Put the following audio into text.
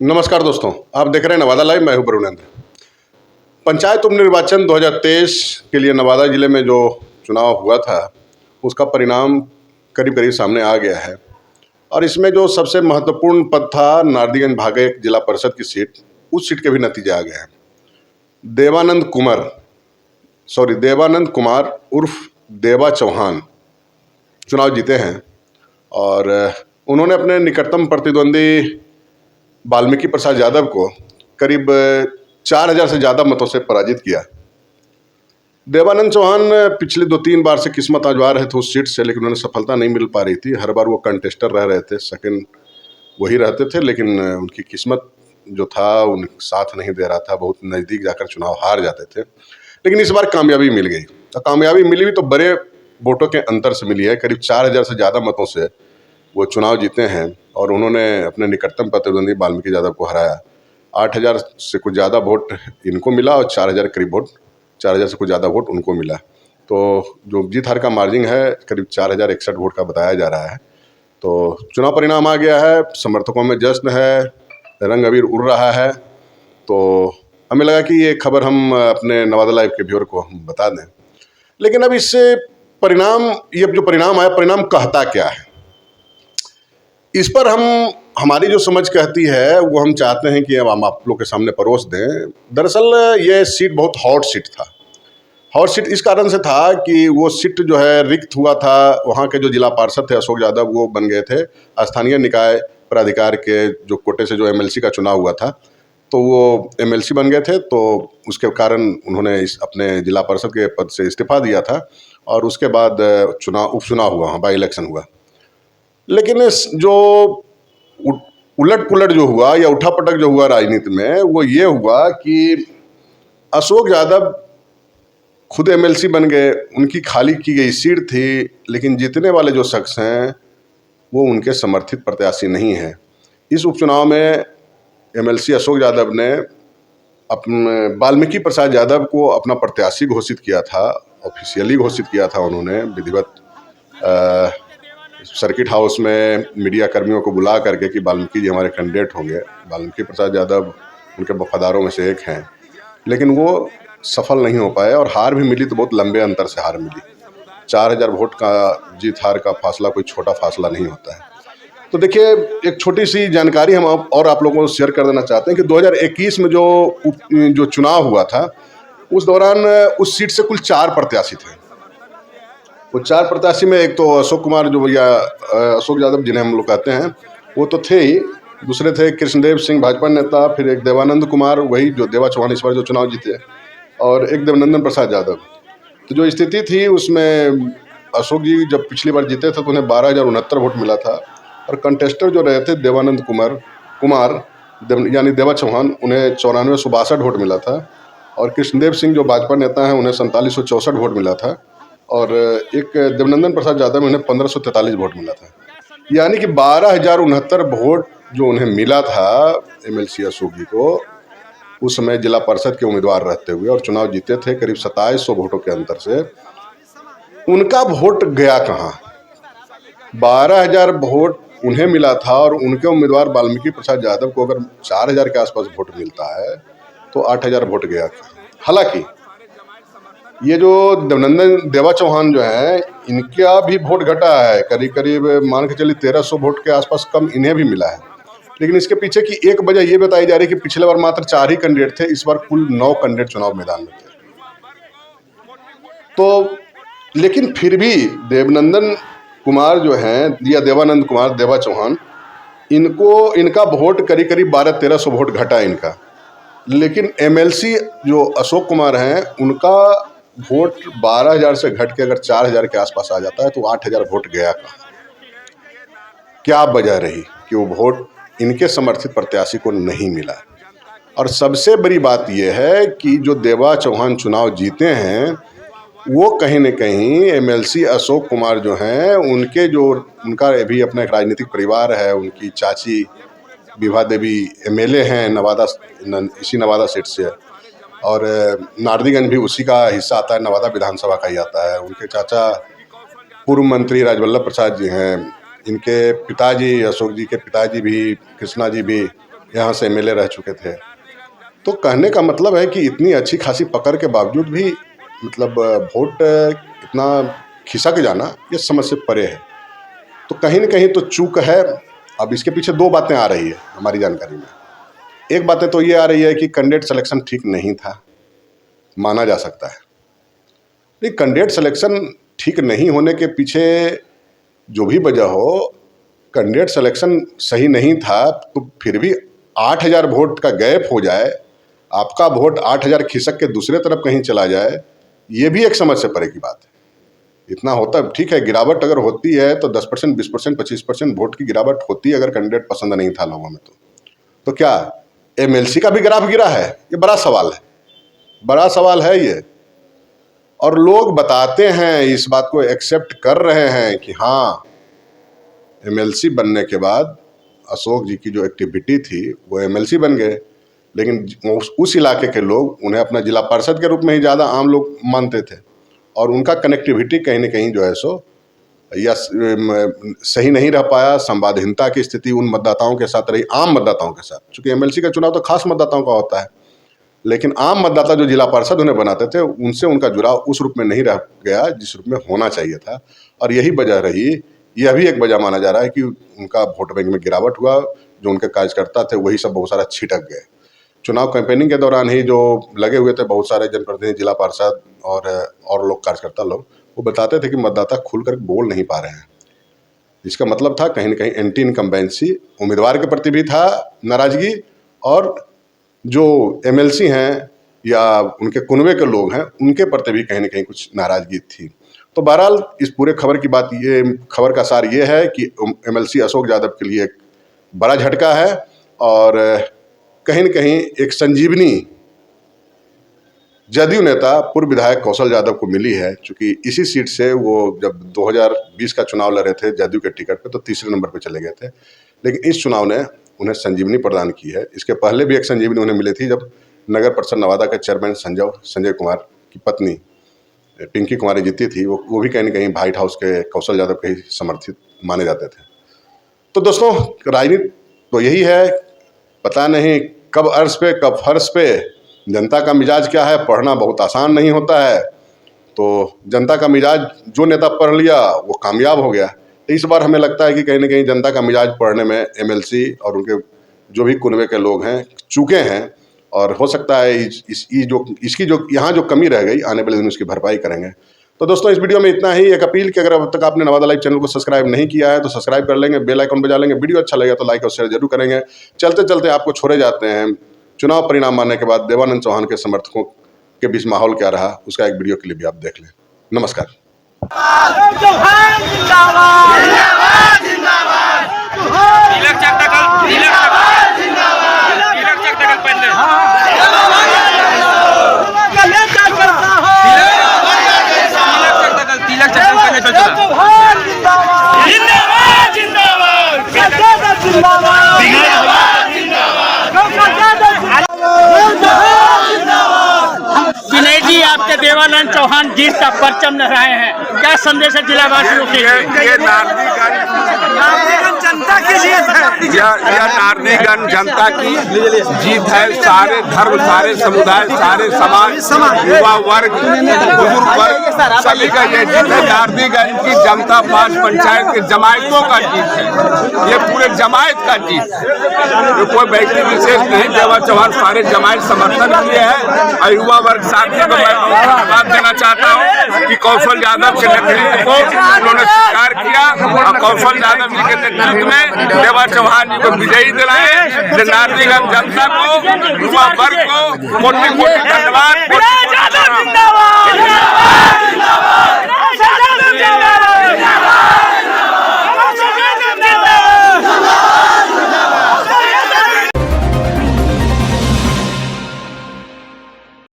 नमस्कार दोस्तों, आप देख रहे हैं नवादा लाइव। मैं हूं वरुणेंद्र। पंचायत उप निर्वाचन 2023 के लिए नवादा जिले में जो चुनाव हुआ था उसका परिणाम करीब करीब सामने आ गया है। और इसमें जो सबसे महत्वपूर्ण पद था नारदीगंज भागेक जिला परिषद की सीट, उस सीट के भी नतीजे आ गए हैं। देवानंद कुमार उर्फ देवा चौहान चुनाव जीते हैं और उन्होंने अपने निकटतम प्रतिद्वंदी वाल्मीकि प्रसाद यादव को करीब 4000 से ज़्यादा मतों से पराजित किया। देवानंद चौहान पिछले 2-3 बार से किस्मत आजमा रहे थे उस सीट से, लेकिन उन्हें सफलता नहीं मिल पा रही थी। हर बार वो कंटेस्टर रह रहे थे, सेकंड वही रहते थे, लेकिन उनकी किस्मत जो था उन साथ नहीं दे रहा था। बहुत नज़दीक जाकर चुनाव हार जाते थे, लेकिन इस बार कामयाबी मिल गई। तो कामयाबी मिली भी तो बड़े वोटों के अंतर से मिली है। करीब 4000 से ज़्यादा मतों से वो चुनाव जीते हैं और उन्होंने अपने निकटतम प्रतिद्वंदी वाल्मीकि यादव को हराया। 8000 से कुछ ज़्यादा वोट इनको मिला और 4000 करीब वोट 4000 से कुछ ज़्यादा वोट उनको मिला। तो जो जीत हार का मार्जिन है करीब 4061 वोट का बताया जा रहा है। तो चुनाव परिणाम आ गया है, समर्थकों में जश्न है, रंग अबीर उड़ रहा है। तो हमें लगा कि ये खबर हम अपने नवादा लाइव के व्यूअर को हम बता दें। लेकिन अब इससे ये जो परिणाम आया, परिणाम कहता क्या है, इस पर हमारी जो समझ कहती है वो हम चाहते हैं कि अब हम आप लोग के सामने परोस दें। दरअसल ये सीट बहुत हॉट सीट था। हॉट सीट इस कारण से था कि वो सीट जो है रिक्त हुआ था। वहाँ के जो जिला पार्षद थे अशोक यादव, वो बन गए थे स्थानीय निकाय प्राधिकार के जो कोटे से जो एमएलसी का चुनाव हुआ था, तो वो एमएलसी बन गए थे। तो उसके कारण उन्होंने अपने जिला पार्षद के पद से इस्तीफा दिया था और उसके बाद उपचुनाव हुआ, बाई इलेक्शन हुआ। लेकिन इस जो उलट पुलट जो हुआ या उठापटक जो हुआ राजनीति में, वो ये हुआ कि अशोक यादव खुद एमएलसी बन गए। उनकी खाली की गई सीट थी, लेकिन जीतने वाले जो शख्स हैं वो उनके समर्थित प्रत्याशी नहीं है। इस उपचुनाव में एमएलसी अशोक यादव ने अपने वाल्मीकि प्रसाद यादव को अपना प्रत्याशी घोषित किया था, ऑफिशियली घोषित किया था उन्होंने विधिवत सर्किट हाउस में मीडिया कर्मियों को बुला करके कि वाल्मीकि जी हमारे कैंडिडेट होंगे। वाल्मीकि प्रसाद यादव उनके वफादारों में से एक हैं, लेकिन वो सफल नहीं हो पाए और हार भी मिली तो बहुत लंबे अंतर से हार मिली। 4000 वोट का जीत हार का फासला कोई छोटा फासला नहीं होता है। तो देखिए, एक छोटी सी जानकारी हम और आप लोगों को शेयर कर देना चाहते हैं कि 2021 में जो चुनाव हुआ था, उस दौरान उस सीट से कुल 4 प्रत्याशी थे। वो 4 प्रत्याशी में एक तो अशोक कुमार जो भैया अशोक यादव जिन्हें हम लोग कहते हैं, वो तो थे ही। दूसरे थे कृष्णदेव सिंह भाजपा नेता, फिर एक देवानंद कुमार, वही जो देवा चौहान इस बार जो चुनाव जीते, और एक देवनंदन प्रसाद यादव। तो जो स्थिति थी उसमें अशोक जी जब पिछली बार जीते थे तो उन्हें 12,069 वोट मिला था और कंटेस्टर जो रहे थे देवानंद कुमार यानी देवा चौहान, उन्हें 9462 वोट मिला था और कृष्णदेव सिंह जो भाजपा नेता हैं उन्हें 4764 वोट मिला था और एक देवनंदन प्रसाद यादव उन्हें 1543 वोट मिला था। यानी कि 12,069 वोट जो उन्हें मिला था एमएलसी अशोक जी को, उस समय जिला परिषद के उम्मीदवार रहते हुए, और चुनाव जीते थे करीब 2700 वोटों के अंतर से। उनका वोट गया कहाँ? 12,000 वोट उन्हें मिला था और उनके उम्मीदवार वाल्मीकि प्रसाद यादव को अगर 4000 के आसपास वोट मिलता है तो 8000 वोट गया। हालांकि ये जो देवा चौहान जो है, इनका भी वोट घटा है, करीब करीब मान के चलिए 1300 वोट के आसपास कम इन्हें भी मिला है। लेकिन इसके पीछे की एक वजह ये बताई जा रही है कि पिछले बार मात्र 4 ही कैंडिडेट थे, इस बार कुल 9 कैंडिडेट चुनाव मैदान में थे। तो लेकिन फिर भी देवनंदन कुमार जो हैं या देवानंद कुमार देवा चौहान, इनका वोट करीब करीब 1200-1300 वोट घटा इनका। लेकिन एमएलसी जो अशोक कुमार हैं, उनका वोट 12,000 से घट के अगर 4,000 के आसपास आ जाता है तो 8,000 वोट गया कहाँ? क्या वजह रही कि वो वोट इनके समर्थित प्रत्याशी को नहीं मिला? और सबसे बड़ी बात यह है कि जो देवा चौहान चुनाव जीते हैं, वो कहीं न कहीं एमएलसी अशोक कुमार जो हैं, उनका भी अपना एक राजनीतिक परिवार है। उनकी चाची विभा देवी एमएलए हैं इसी नवादा सीट से, और नारदीगंज भी उसी का हिस्सा आता है, नवादा विधानसभा का ही आता है। उनके चाचा पूर्व मंत्री राजवल्लभ प्रसाद जी हैं। इनके पिताजी, अशोक जी के पिताजी भी, कृष्णा जी भी यहाँ से एमएलए रह चुके थे। तो कहने का मतलब है कि इतनी अच्छी खासी पकड़ के बावजूद भी मतलब वोट इतना खिसक जाना ये समझ से परे है। तो कहीं न कहीं तो चूक है। अब इसके पीछे दो बातें आ रही है हमारी जानकारी में। एक बातें तो ये आ रही है कि कैंडिडेट सिलेक्शन ठीक नहीं था, माना जा सकता है। नहीं, कैंडिडेट सिलेक्शन ठीक नहीं होने के पीछे जो भी वजह हो, कैंडिडेट सिलेक्शन सही नहीं था तो फिर भी 8,000 वोट का गैप हो जाए, आपका वोट 8,000 खिसक के दूसरे तरफ कहीं चला जाए, ये भी एक समझ से परे की बात है। इतना होता ठीक है, गिरावट अगर होती है तो 10%, 20%, 25% वोट की गिरावट होती है अगर कैंडिडेट पसंद नहीं था लोगों में। तो क्या एमएलसी का भी ग्राफ गिरा है? ये बड़ा सवाल है, बड़ा सवाल है ये। और लोग बताते हैं, इस बात को एक्सेप्ट कर रहे हैं कि हाँ, एमएलसी बनने के बाद अशोक जी की जो एक्टिविटी थी वो एमएलसी बन गए, लेकिन उस इलाके के लोग उन्हें अपना जिला पार्षद के रूप में ही ज़्यादा आम लोग मानते थे और उनका कनेक्टिविटी कहीं न कहीं जो है सो या सही नहीं रह पाया। संवादहीनता की स्थिति उन मतदाताओं के साथ रही, आम मतदाताओं के साथ। चूँकि एमएलसी का चुनाव तो खास मतदाताओं का होता है, लेकिन आम मतदाता जो जिला पार्षद उन्हें बनाते थे उनसे उनका जुड़ाव उस रूप में नहीं रह गया जिस रूप में होना चाहिए था। और यही वजह रही, यह भी एक वजह माना जा रहा है कि उनका वोट बैंक में गिरावट हुआ। जो उनके कार्यकर्ता थे वही सब बहुत सारा छिटक गए। चुनाव कैंपेनिंग के दौरान ही जो लगे हुए थे बहुत सारे जनप्रतिनिधि, जिला पार्षद और लोग, कार्यकर्ता लोग, वो बताते थे कि मतदाता खुलकर बोल नहीं पा रहे हैं। इसका मतलब था कहीं न कहीं एंटी इनकम्बेंसी, उम्मीदवार के प्रति भी था नाराजगी, और जो एमएलसी हैं या उनके कुनबे के लोग हैं उनके प्रति भी कहीं न कहीं कुछ नाराजगी थी। तो बहरहाल इस पूरे खबर की बात, ये खबर का सार ये है कि एमएलसी अशोक यादव के लिए एक बड़ा झटका है और कहीं न कहीं एक संजीवनी जदयू नेता पूर्व विधायक कौशल यादव को मिली है। चूँकि इसी सीट से वो जब 2020 का चुनाव लड़े थे जदयू के टिकट पे तो तीसरे नंबर पे चले गए थे, लेकिन इस चुनाव ने उन्हें संजीवनी प्रदान की है। इसके पहले भी एक संजीवनी उन्हें मिली थी जब नगर परिषद नवादा के चेयरमैन संजय कुमार की पत्नी पिंकी कुमारी जीती थी। वो भी कहीं न कहीं व्हाइट हाउस के कौशल यादव के ही समर्थित माने जाते थे। तो दोस्तों, राजनीति तो यही है, पता नहीं कब अर्श पे कब फर्श पे जनता का मिजाज क्या है, पढ़ना बहुत आसान नहीं होता है। तो जनता का मिजाज जो नेता पढ़ लिया वो कामयाब हो गया। तो इस बार हमें लगता है कि कहीं न कहीं जनता का मिजाज पढ़ने में एमएलसी और उनके जो भी कुनबे के लोग हैं चूके हैं, और हो सकता है इसकी जो यहाँ जो कमी रह गई आने वाले दिन उसकी भरपाई करेंगे। तो दोस्तों, इस वीडियो में इतना ही। एक अपील कि अगर अब तक आपने नवादा लाइव चैनल को सब्सक्राइब नहीं किया है तो सब्सक्राइब कर लेंगे, बेल आइकन बजा लेंगे। वीडियो अच्छा लगे तो लाइक और शेयर जरूर करेंगे। चलते चलते आपको छोड़े जाते हैं। चुनाव परिणाम आने के बाद देवानंद चौहान के समर्थकों के बीच माहौल क्या रहा, उसका एक वीडियो क्लिप भी आप देख लें। नमस्कार। विनय जी, आपके देवानंद चौहान जीत का परचम लहराए हैं, क्या संदेश है जिलावासियों के लिए? ये नारदीगंज जनता की जीत है। यह नारदीगंज जनता की जीत है। सारे धर्म, सारे समुदाय, सारे समाज, युवा वर्ग, बुजुर्ग वर्ग, सभी का ये जीत है। नारदीगंज की जनता 5 पंचायत के जमायतों का जीत है। ये पूरे जमायत का जीत है, ये कोई व्यक्ति विशेष नहीं। देवा चौहान सारे जमायत समर्थन किए हैं। और युवा वर्ग साथी को मैं धन्यवाद देना चाहता हूँ कि कौशल यादव के नेतृत्व को उन्होंने स्वीकार किया और कौशल यादव जी के नेतृत्व में देवा चौहान जी को विजयी दिलाए। नारदीगंज जनता को, युवा वर्ग को कोटि कोटि धन्यवाद।